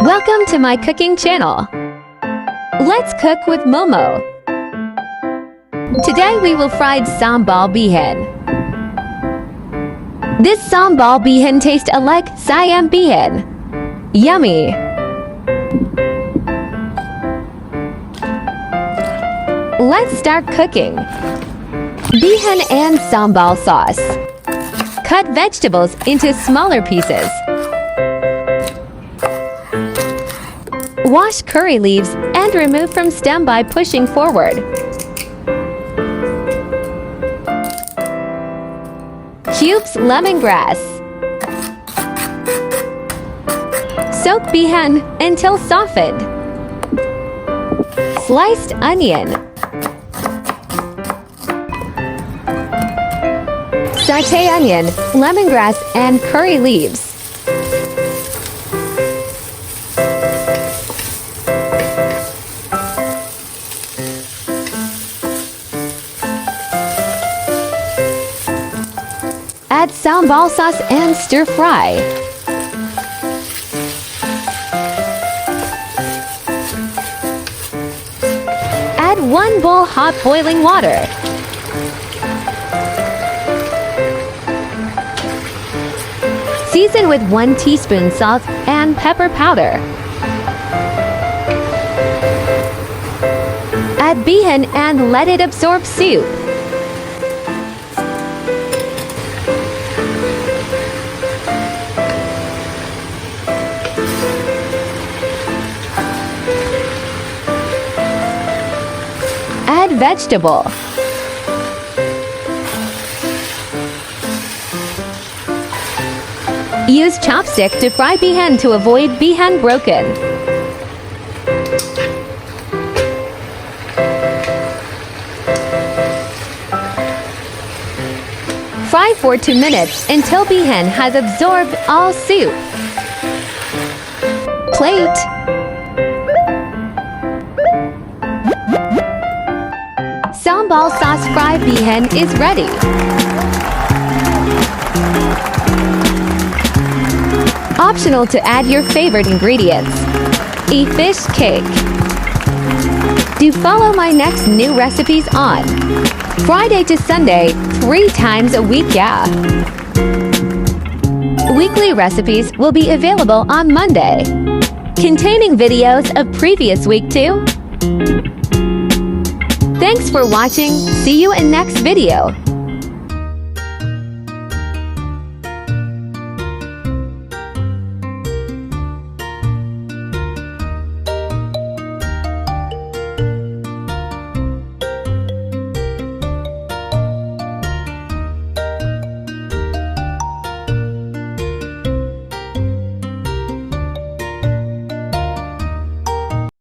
Welcome to my cooking channel. Let's cook with Momo. Today we will fry Sambal Bihun. This Sambal Bihun tastes like Siam Bihun. Yummy! Let's start cooking. Bihun and Sambal sauce. Cut vegetables into smaller pieces. Wash curry leaves and remove from stem by pushing forward. Cubes lemongrass. Soak bihun until softened. Sliced onion. Sauté onion, lemongrass, and curry leaves. Add sambal sauce and stir fry. Add 1 bowl hot boiling water. Season with 1 teaspoon salt and pepper powder. Add bihun and let it absorb soup. Add vegetable. Use chopstick to fry bihun to avoid bihun broken. Fry for 2 minutes until bihun has absorbed all soup. Plate. Sambal sauce fried bihun is ready. Optional to add your favorite ingredients. A fish cake. Do follow my next new recipes on Friday to Sunday, 3 times a week, yeah. Weekly recipes will be available on Monday, containing videos of previous week too. Thanks for watching. See you in next video.